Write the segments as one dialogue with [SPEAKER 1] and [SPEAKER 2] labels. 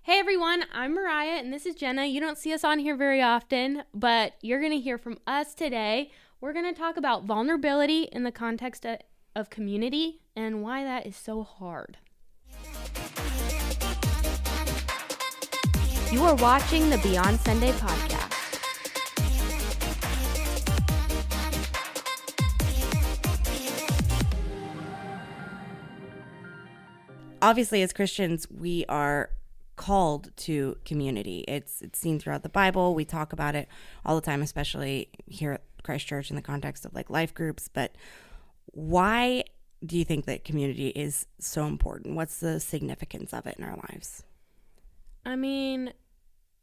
[SPEAKER 1] Hey everyone, I'm Mariah and this is Jenna. You don't see us on here very often, but you're going to hear from us today. We're going to talk about vulnerability in the context of community and why that is so hard. You are watching the Beyond Sunday podcast.
[SPEAKER 2] Obviously, as Christians, we are called to community. It's seen throughout the Bible. We talk about it all the time, especially here at Christ Church in the context of like life groups. But why do you think that community is so important? What's the significance of it in our lives?
[SPEAKER 1] I mean,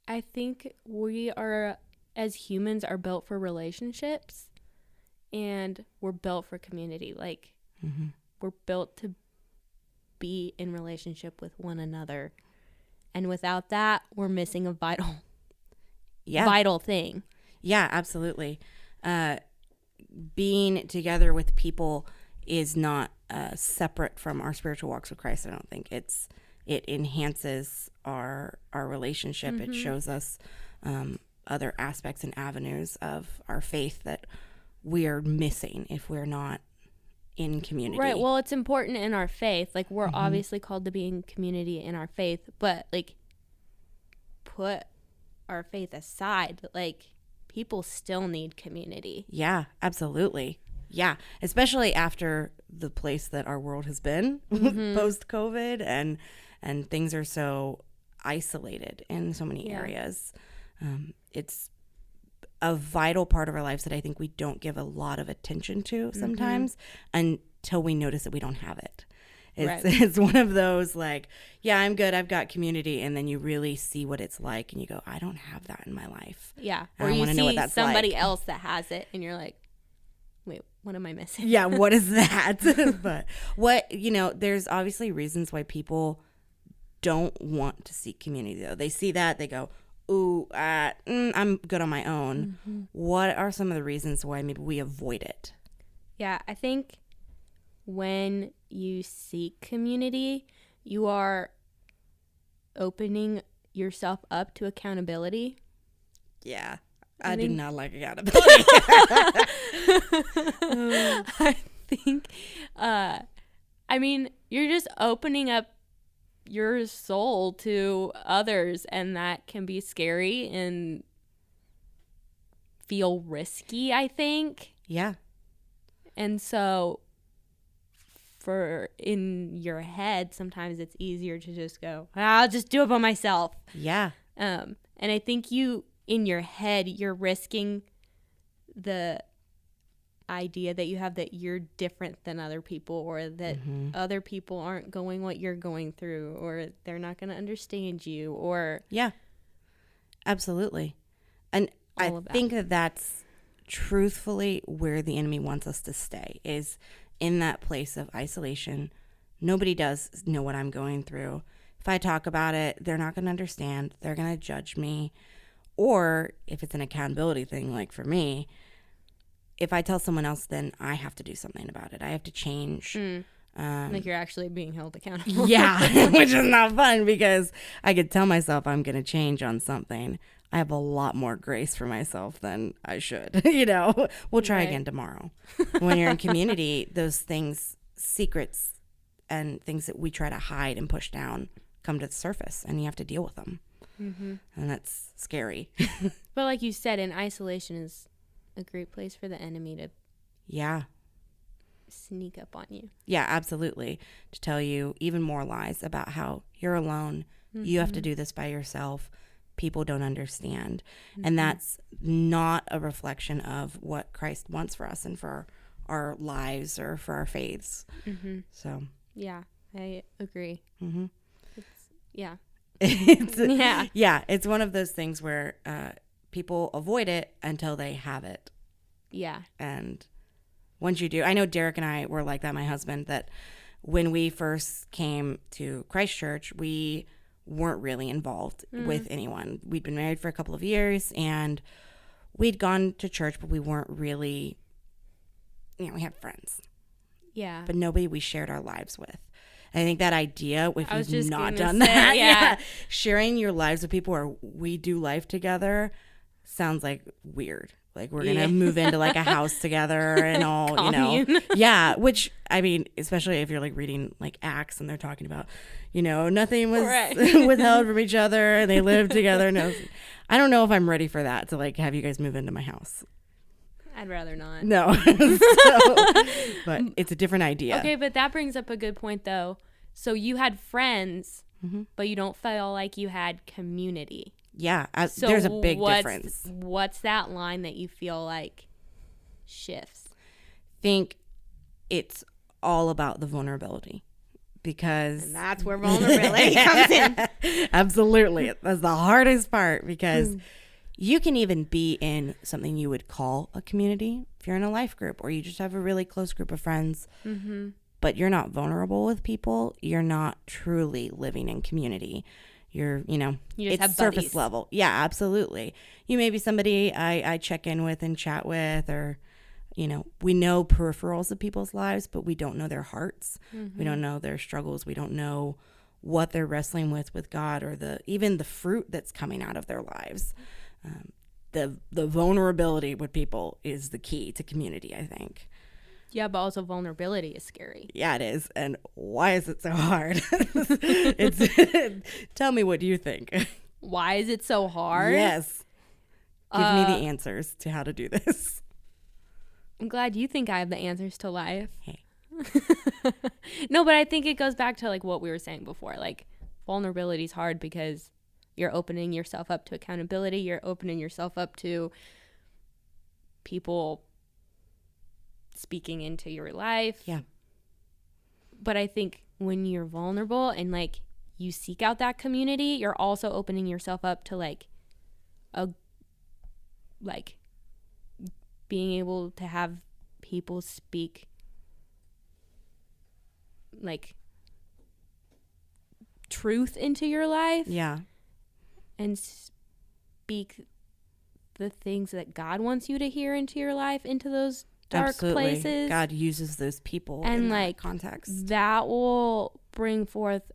[SPEAKER 1] I think we are, as humans, are built for relationships and we're built for community. Like, we're built to be in relationship with one another. And without that, we're missing a vital thing.
[SPEAKER 2] Yeah, absolutely. Being together with people is not separate from our spiritual walks with Christ. I don't think it enhances our relationship. It shows us other aspects and avenues of our faith that we are missing if we're not in community.
[SPEAKER 1] Right. Well, it's important in our faith. Like, we're obviously called to be in community in our faith, but like, put our faith aside. Like, people still need community.
[SPEAKER 2] Yeah, absolutely. Yeah, especially after the place that our world has been post-COVID, and things are so isolated in so many areas. It's a vital part of our lives that I think we don't give a lot of attention to sometimes until we notice that we don't have it. It's one of those like, yeah, I'm good, I've got community, and then you really see what it's like and you go, I don't have that in my life.
[SPEAKER 1] Yeah.
[SPEAKER 2] Or
[SPEAKER 1] you see
[SPEAKER 2] that's
[SPEAKER 1] somebody
[SPEAKER 2] like.
[SPEAKER 1] else that has it and you're like, wait, what am I missing?
[SPEAKER 2] Yeah, what is that? But there's obviously reasons why people don't want to seek community though. They see that, they go, ooh, I'm good on my own. What are some of the reasons why maybe we avoid it?
[SPEAKER 1] Yeah, I think when you seek community, you are opening yourself up to accountability.
[SPEAKER 2] Yeah, I do not like accountability.
[SPEAKER 1] I think, you're just opening up your soul to others, and that can be scary and feel risky, I think.
[SPEAKER 2] Yeah.
[SPEAKER 1] And so in your head, sometimes it's easier to just go, I'll just do it by myself.
[SPEAKER 2] Yeah.
[SPEAKER 1] And I think in your head, you're risking the idea that you have that you're different than other people, or that other people aren't going what you're going through, or they're not going to understand you, or
[SPEAKER 2] yeah, absolutely. And I think that's truthfully where the enemy wants us to stay, is in that place of isolation. Nobody does know what I'm going through. If I talk about it, they're not going to understand. They're going to judge me. Or if it's an accountability thing, like for me, if I tell someone else, then I have to do something about it. I have to change.
[SPEAKER 1] Like you're actually being held accountable.
[SPEAKER 2] Yeah, which is not fun, because I could tell myself I'm going to change on something. I have a lot more grace for myself than I should. We'll try again tomorrow. When you're in community, those things, secrets and things that we try to hide and push down, come to the surface, and you have to deal with them. And that's scary.
[SPEAKER 1] But like you said, in isolation is a great place for the enemy to sneak up on you.
[SPEAKER 2] Yeah, absolutely. To tell you even more lies about how you're alone. You have to do this by yourself. People don't understand. And that's not a reflection of what Christ wants for us and for our lives or for our faiths. So
[SPEAKER 1] yeah, I agree.
[SPEAKER 2] It's one of those things where people avoid it until they have it.
[SPEAKER 1] Yeah.
[SPEAKER 2] And once you do, I know Derek and I were like that, my husband, that when we first came to Christ Church, we weren't really involved with anyone. We'd been married for a couple of years and we'd gone to church, but we weren't really, we had friends.
[SPEAKER 1] Yeah.
[SPEAKER 2] But nobody we shared our lives with. I think that idea, if
[SPEAKER 1] I was
[SPEAKER 2] you've
[SPEAKER 1] just
[SPEAKER 2] not
[SPEAKER 1] gonna
[SPEAKER 2] done
[SPEAKER 1] say,
[SPEAKER 2] that,
[SPEAKER 1] yeah.
[SPEAKER 2] sharing your lives with people or we do life together sounds like weird. Like we're gonna move into like a house together and all, you know, yeah. Which I mean, especially if you're like reading like Acts and they're talking about, you know, nothing was withheld from each other and they lived together. No, I don't know if I'm ready for that to like have you guys move into my house.
[SPEAKER 1] I'd rather not.
[SPEAKER 2] No, but it's a different idea.
[SPEAKER 1] Okay, but that brings up a good point though. So you had friends, but you don't feel like you had community.
[SPEAKER 2] Yeah,
[SPEAKER 1] So
[SPEAKER 2] there's a big difference.
[SPEAKER 1] What's that line that you feel like shifts?
[SPEAKER 2] Think it's all about the vulnerability because
[SPEAKER 1] And that's where vulnerability comes in.
[SPEAKER 2] Absolutely. That's the hardest part because you can even be in something you would call a community if you're in a life group or you just have a really close group of friends, but you're not vulnerable with people. You're not truly living in community. You're, you know,
[SPEAKER 1] you just
[SPEAKER 2] it's
[SPEAKER 1] have
[SPEAKER 2] surface
[SPEAKER 1] buddies.
[SPEAKER 2] level. Yeah, absolutely. You may be somebody I check in with and chat with, or, you know, we know peripherals of people's lives, but we don't know their hearts. We don't know their struggles. We don't know what they're wrestling with God, or even the fruit that's coming out of their lives. The vulnerability with people is the key to community, I think.
[SPEAKER 1] Yeah, but also vulnerability is scary.
[SPEAKER 2] Yeah, it is. And why is it so hard? Tell me, what do you think?
[SPEAKER 1] Why is it so hard?
[SPEAKER 2] Yes. Give me the answers to how to do this.
[SPEAKER 1] I'm glad you think I have the answers to life.
[SPEAKER 2] Hey.
[SPEAKER 1] No, but I think it goes back to like what we were saying before. Like vulnerability is hard because you're opening yourself up to accountability. You're opening yourself up to people speaking into your life.
[SPEAKER 2] Yeah.
[SPEAKER 1] But I think when you're vulnerable and like you seek out that community, you're also opening yourself up to like being able to have people speak like truth into your life.
[SPEAKER 2] Yeah.
[SPEAKER 1] And speak the things that God wants you to hear into your life, into those dark
[SPEAKER 2] Absolutely.
[SPEAKER 1] places.
[SPEAKER 2] God uses those people
[SPEAKER 1] and
[SPEAKER 2] in
[SPEAKER 1] like
[SPEAKER 2] that context.
[SPEAKER 1] that will bring forth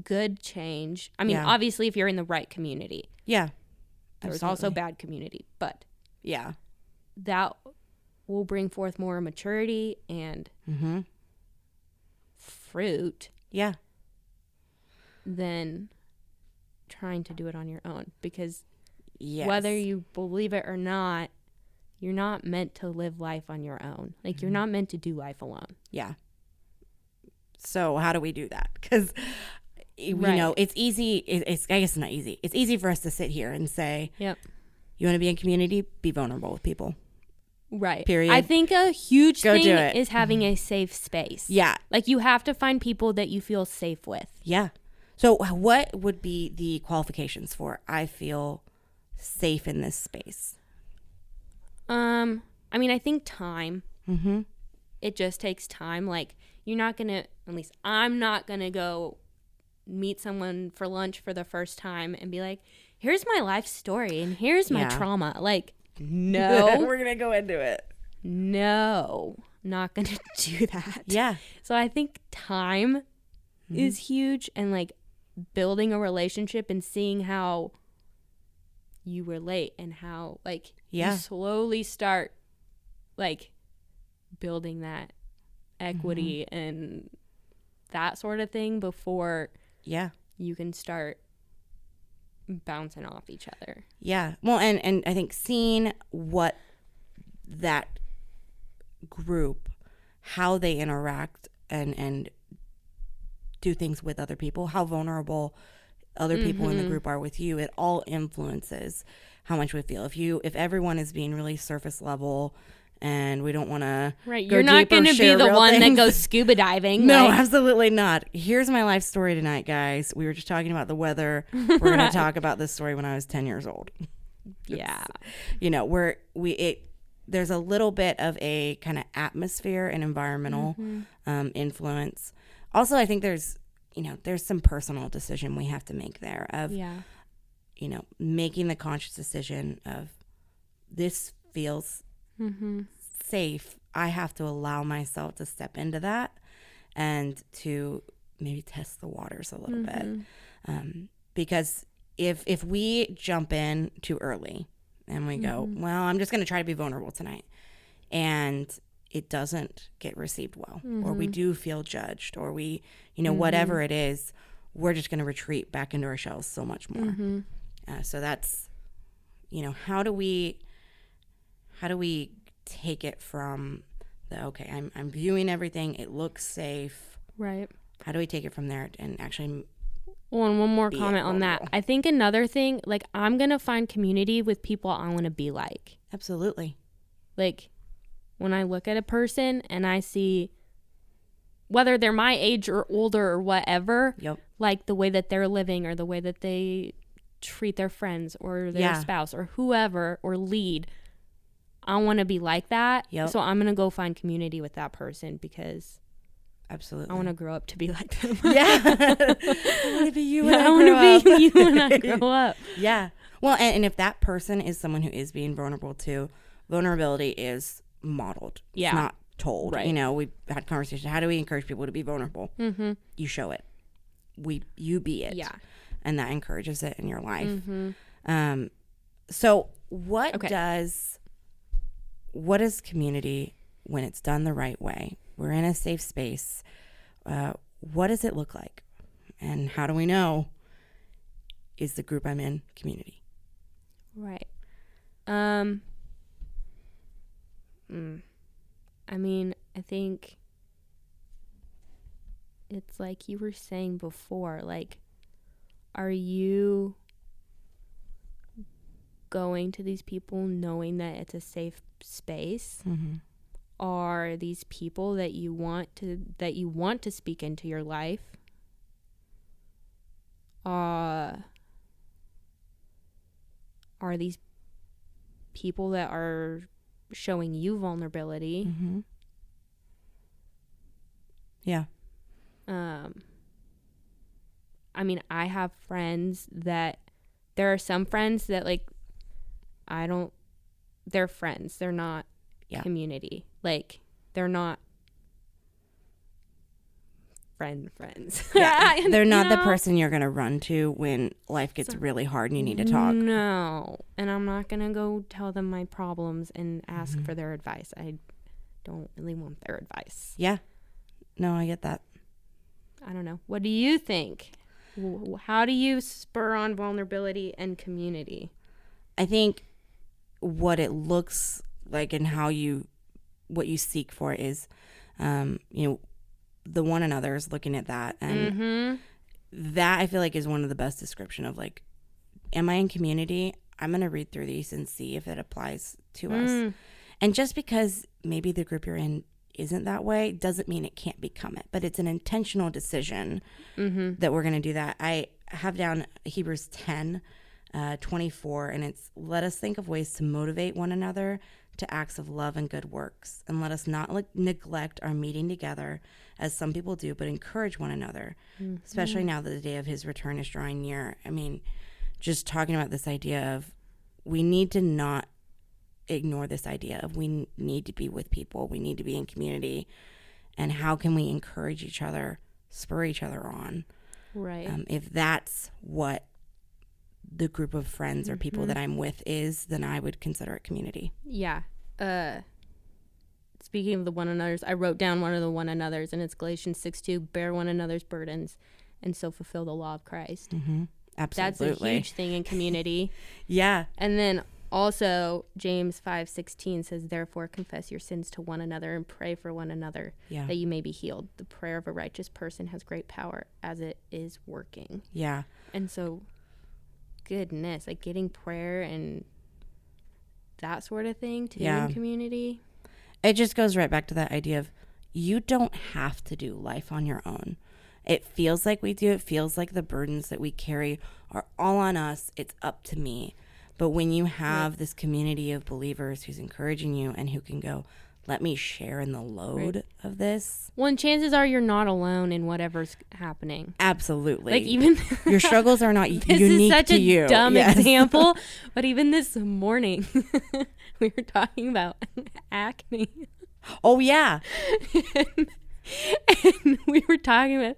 [SPEAKER 1] good change. I mean, obviously, if you're in the right community.
[SPEAKER 2] Yeah.
[SPEAKER 1] There's also bad community, but
[SPEAKER 2] yeah,
[SPEAKER 1] that will bring forth more maturity and fruit.
[SPEAKER 2] Yeah.
[SPEAKER 1] Than trying to do it on your own, because
[SPEAKER 2] yes.
[SPEAKER 1] whether you believe it or not, you're not meant to live life on your own. Like you're not meant to do life alone.
[SPEAKER 2] Yeah. So how do we do that? Because you know, it's easy. It's I guess it's not easy. It's easy for us to sit here and say,
[SPEAKER 1] "Yep,
[SPEAKER 2] you want to be in community, be vulnerable with people."
[SPEAKER 1] Right.
[SPEAKER 2] Period.
[SPEAKER 1] I think a huge
[SPEAKER 2] Go
[SPEAKER 1] thing
[SPEAKER 2] do it.
[SPEAKER 1] is having a safe space.
[SPEAKER 2] Yeah.
[SPEAKER 1] Like you have to find people that you feel safe with.
[SPEAKER 2] Yeah. So what would be the qualifications for I feel safe in this space?
[SPEAKER 1] I mean, I think time. It just takes time. Like you're not gonna, at least I'm not gonna go meet someone for lunch for the first time and be like, here's my life story and here's my trauma. Like, no.
[SPEAKER 2] We're gonna go into it.
[SPEAKER 1] No, not gonna do that.
[SPEAKER 2] Yeah.
[SPEAKER 1] So I think time is huge, and like building a relationship and seeing how you relate and how like you slowly start like building that equity and that sort of thing before you can start bouncing off each other.
[SPEAKER 2] Yeah. Well, and I think seeing what that group, how they interact and do things with other people, how vulnerable other people in the group are with you, it all influences how much we feel. If everyone is being really surface level and we don't want to
[SPEAKER 1] you're not going to be the one that goes scuba diving.
[SPEAKER 2] No, absolutely not. Here's my life story tonight, guys. We were just talking about the weather. We're going to talk about this story when I was 10 years old.
[SPEAKER 1] Yeah.
[SPEAKER 2] You know, there's a little bit of a kind of atmosphere and environmental influence. Also, I think there's some personal decision we have to make there of, you know, making the conscious decision of this feels safe. I have to allow myself to step into that and to maybe test the waters a little bit. Because if we jump in too early and we go, well, I'm just going to try to be vulnerable tonight, and it doesn't get received well, or we do feel judged, or we, whatever it is, we're just going to retreat back into our shells so much more. So that's, how do we take it from okay, I'm viewing everything, it looks safe.
[SPEAKER 1] Right.
[SPEAKER 2] How do we take it from there and actually...
[SPEAKER 1] Well, and one more comment on that. I think another thing, like, I'm going to find community with people I want to be like.
[SPEAKER 2] Absolutely.
[SPEAKER 1] Like, when I look at a person and I see, whether they're my age or older or whatever, like the way that they're living or the way that they treat their friends or their spouse or whoever or lead, I want to be like that. So I'm going to go find community with that person because...
[SPEAKER 2] Absolutely.
[SPEAKER 1] I want to grow up to be like them.
[SPEAKER 2] I want to be you when I
[SPEAKER 1] want to be you when I grow up.
[SPEAKER 2] Yeah. Well, and if that person is someone who is being vulnerable too, vulnerability is modeled.
[SPEAKER 1] Yeah.
[SPEAKER 2] It's not told.
[SPEAKER 1] Right.
[SPEAKER 2] We've had conversations. How do we encourage people to be vulnerable? You show it. You be it.
[SPEAKER 1] Yeah.
[SPEAKER 2] And that encourages it in your life. So what does community, when it's done the right way, we're in a safe space, what does it look like? And how do we know, is the group I'm in community?
[SPEAKER 1] Right. I mean, I think it's like you were saying before, like, are you going to these people knowing that it's a safe space? Are these people that you want to speak into your life? Are these people that are showing you vulnerability?
[SPEAKER 2] Yeah.
[SPEAKER 1] I mean, I have friends that, there are some friends that, like, they're friends. They're not community. Like, they're not friends.
[SPEAKER 2] Yeah. They're not the person you're going to run to when life gets really hard and you need to talk.
[SPEAKER 1] No. And I'm not going to go tell them my problems and ask for their advice. I don't really want their advice.
[SPEAKER 2] Yeah. No, I get that.
[SPEAKER 1] I don't know. What do you think? How do you spur on vulnerability and community?
[SPEAKER 2] I think what it looks like and what you seek for is, the one another's looking at that. And that I feel like is one of the best description of, like, am I in community? I'm going to read through these and see if it applies to us. And just because maybe the group you're in isn't that way doesn't mean it can't become it, but it's an intentional decision that we're going to do that. I have down Hebrews 10:24, and it's, let us think of ways to motivate one another to acts of love and good works, and let us not neglect our meeting together as some people do, but encourage one another, especially now that the day of his return is drawing near. I mean, just talking about this idea of, we need to not ignore this idea of, we need to be with people, we need to be in community, and how can we encourage each other, spur each other on,
[SPEAKER 1] right?
[SPEAKER 2] If that's what the group of friends or people that I'm with is, then I would consider it community.
[SPEAKER 1] Yeah. Speaking of the one another's, I wrote down one of the one another's, and it's Galatians 6:2, bear one another's burdens and so fulfill the law of Christ.
[SPEAKER 2] Absolutely.
[SPEAKER 1] That's a huge thing in community.
[SPEAKER 2] Yeah.
[SPEAKER 1] And then also James 5:16 says, therefore confess your sins to one another and pray for one another that you may be healed. The prayer of a righteous person has great power as it is working.
[SPEAKER 2] Yeah.
[SPEAKER 1] And so, goodness, like, getting prayer and that sort of thing to do in community.
[SPEAKER 2] It just goes right back to that idea of, you don't have to do life on your own. It feels like we do. It feels like the burdens that we carry are all on us. It's up to me. But when you have this community of believers who's encouraging you and who can go, let me share in the load of this.
[SPEAKER 1] Well, and chances are you're not alone in whatever's happening.
[SPEAKER 2] Absolutely.
[SPEAKER 1] Like, even
[SPEAKER 2] your struggles are not unique to you.
[SPEAKER 1] This is such a dumb example, but even this morning we were talking about acne.
[SPEAKER 2] Oh yeah.
[SPEAKER 1] And we were talking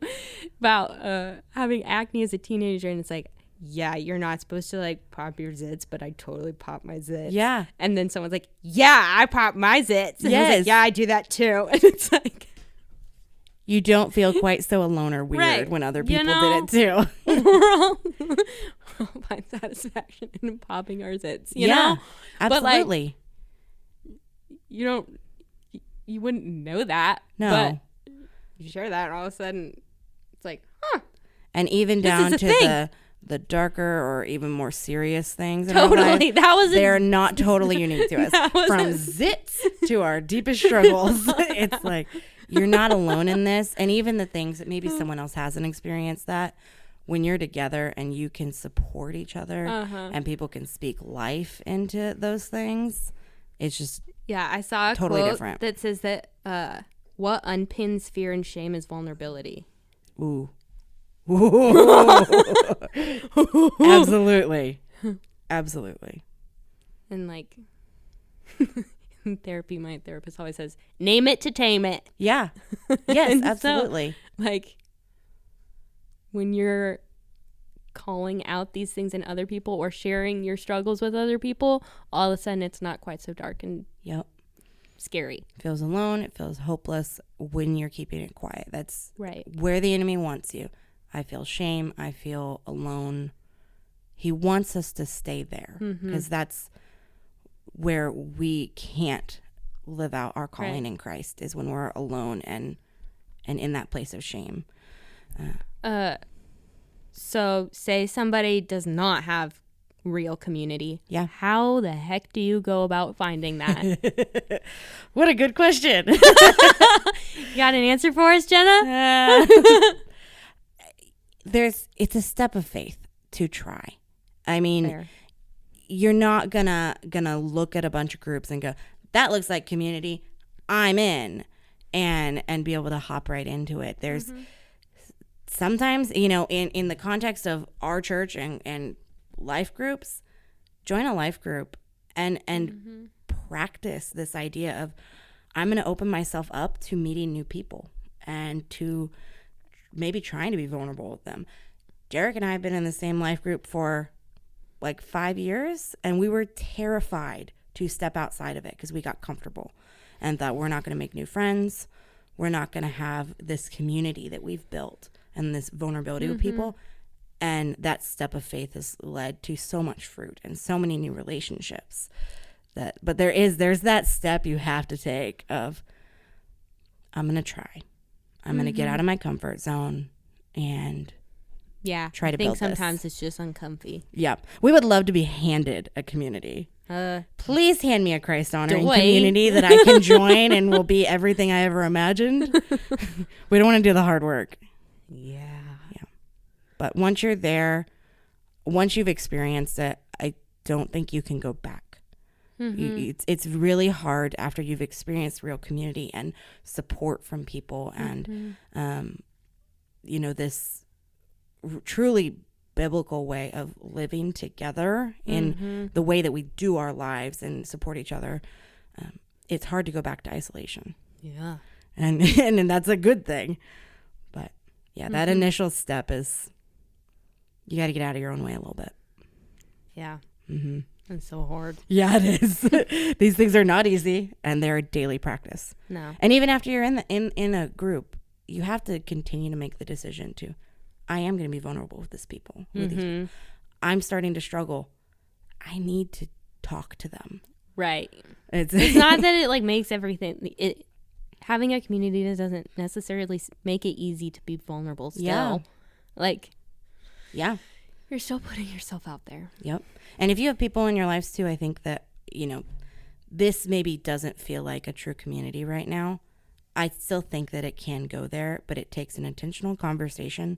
[SPEAKER 1] about having acne as a teenager, and it's like, yeah, you're not supposed to like pop your zits, but I totally pop my zits.
[SPEAKER 2] Yeah.
[SPEAKER 1] And then someone's like, yeah, I pop my zits. And I was
[SPEAKER 2] Yes.
[SPEAKER 1] like, yeah, I do that too. And it's like,
[SPEAKER 2] You don't feel quite so alone or weird
[SPEAKER 1] Right.
[SPEAKER 2] when other
[SPEAKER 1] You
[SPEAKER 2] people
[SPEAKER 1] know?
[SPEAKER 2] did it too.
[SPEAKER 1] we'll find satisfaction in popping our zits, you know?
[SPEAKER 2] Absolutely.
[SPEAKER 1] But like, you wouldn't know that.
[SPEAKER 2] No.
[SPEAKER 1] But you share that, and all of a sudden, it's like, huh.
[SPEAKER 2] And even
[SPEAKER 1] This
[SPEAKER 2] down
[SPEAKER 1] is a
[SPEAKER 2] to
[SPEAKER 1] thing.
[SPEAKER 2] the darker or even more serious things in our life,
[SPEAKER 1] Totally. That was
[SPEAKER 2] they're not totally unique to us.
[SPEAKER 1] That was
[SPEAKER 2] From
[SPEAKER 1] a-
[SPEAKER 2] zits to our deepest struggles. It's like, you're not alone in this. And even the things that maybe someone else hasn't experienced, that when you're together and you can support each other and people can speak life into those things, it's just
[SPEAKER 1] Yeah, I saw a
[SPEAKER 2] totally
[SPEAKER 1] quote
[SPEAKER 2] different.
[SPEAKER 1] that says that what unpins fear and shame is vulnerability.
[SPEAKER 2] Ooh. Absolutely. Absolutely.
[SPEAKER 1] And like in therapy, my therapist always says, name it to tame it.
[SPEAKER 2] Yeah. Yes,
[SPEAKER 1] And so,
[SPEAKER 2] absolutely.
[SPEAKER 1] like when you're calling out these things in other people or sharing your struggles with other people, all of a sudden it's not quite so dark and
[SPEAKER 2] Yep.
[SPEAKER 1] scary.
[SPEAKER 2] It feels alone. It feels hopeless when you're keeping it quiet. That's
[SPEAKER 1] Right.
[SPEAKER 2] where the enemy wants you. I feel shame. I feel alone. He wants us to stay there because that's where we can't live out our calling
[SPEAKER 1] Right.
[SPEAKER 2] in Christ, is when we're alone and in that place of shame.
[SPEAKER 1] So say somebody does not have real community.
[SPEAKER 2] Yeah.
[SPEAKER 1] How the heck do you go about finding that?
[SPEAKER 2] What a good question.
[SPEAKER 1] You got an answer for us, Jenna?
[SPEAKER 2] It's a step of faith to try. I mean,
[SPEAKER 1] Fair.
[SPEAKER 2] you're not gonna look at a bunch of groups and go, that looks like community, I'm in, and be able to hop right into it. There's sometimes, in the context of our church and life groups, join a life group and practice this idea of, I'm going to open myself up to meeting new people and to maybe trying to be vulnerable with them. Derek and I have been in the same life group for like 5 years, and we were terrified to step outside of it because we got comfortable and thought, we're not going to make new friends. We're not going to have this community that we've built and this vulnerability with people. And that step of faith has led to so much fruit and so many new relationships. But there's that step you have to take of, I'm going to try. I'm going to get out of my comfort zone and
[SPEAKER 1] Yeah.
[SPEAKER 2] try to
[SPEAKER 1] I think
[SPEAKER 2] build this.
[SPEAKER 1] sometimes it's just uncomfy.
[SPEAKER 2] Yeah. We would love to be handed a community. Please hand me a Christ honoring
[SPEAKER 1] Joy.
[SPEAKER 2] community that I can join and will be everything I ever imagined. We don't want to do the hard work.
[SPEAKER 1] Yeah.
[SPEAKER 2] But once you're there, once you've experienced it, I don't think you can go back. It's really hard after you've experienced real community and support from people and, this truly biblical way of living together in the way that we do our lives and support each other. It's hard to go back to isolation.
[SPEAKER 1] Yeah.
[SPEAKER 2] And that's a good thing. But yeah, that initial step is, you got to get out of your own way a little bit.
[SPEAKER 1] Yeah. It's so hard.
[SPEAKER 2] Yeah, it is. These things are not easy, and they're a daily practice.
[SPEAKER 1] No.
[SPEAKER 2] And even after you're in a group, you have to continue to make the decision to, I am going to be vulnerable with these people. I'm starting to struggle. I need to talk to them.
[SPEAKER 1] Right.
[SPEAKER 2] It's
[SPEAKER 1] Not that it like makes everything. Having a community doesn't necessarily make it easy to be vulnerable. Still,
[SPEAKER 2] Yeah.
[SPEAKER 1] like,
[SPEAKER 2] yeah.
[SPEAKER 1] you're still putting yourself out there.
[SPEAKER 2] Yep. And if you have people in your lives too, I think that, this maybe doesn't feel like a true community right now. I still think that it can go there, but it takes an intentional conversation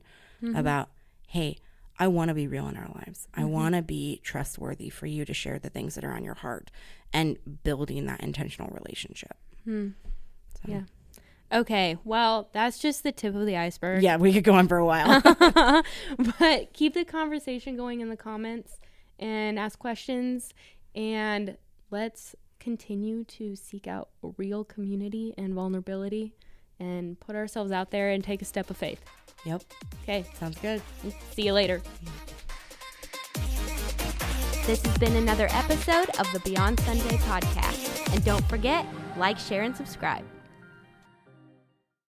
[SPEAKER 2] about, hey, I want to be real in our lives. I want to be trustworthy for you to share the things that are on your heart and building that intentional relationship. So.
[SPEAKER 1] Yeah. Okay. Well, that's just the tip of the iceberg.
[SPEAKER 2] Yeah, we could go on for a while.
[SPEAKER 1] But keep the conversation going in the comments and ask questions, and let's continue to seek out real community and vulnerability and put ourselves out there and take a step of faith.
[SPEAKER 2] Yep.
[SPEAKER 1] Okay.
[SPEAKER 2] Sounds good.
[SPEAKER 1] See you later.
[SPEAKER 3] This has been another episode of the Beyond Sunday podcast. And don't forget, like, share, and subscribe.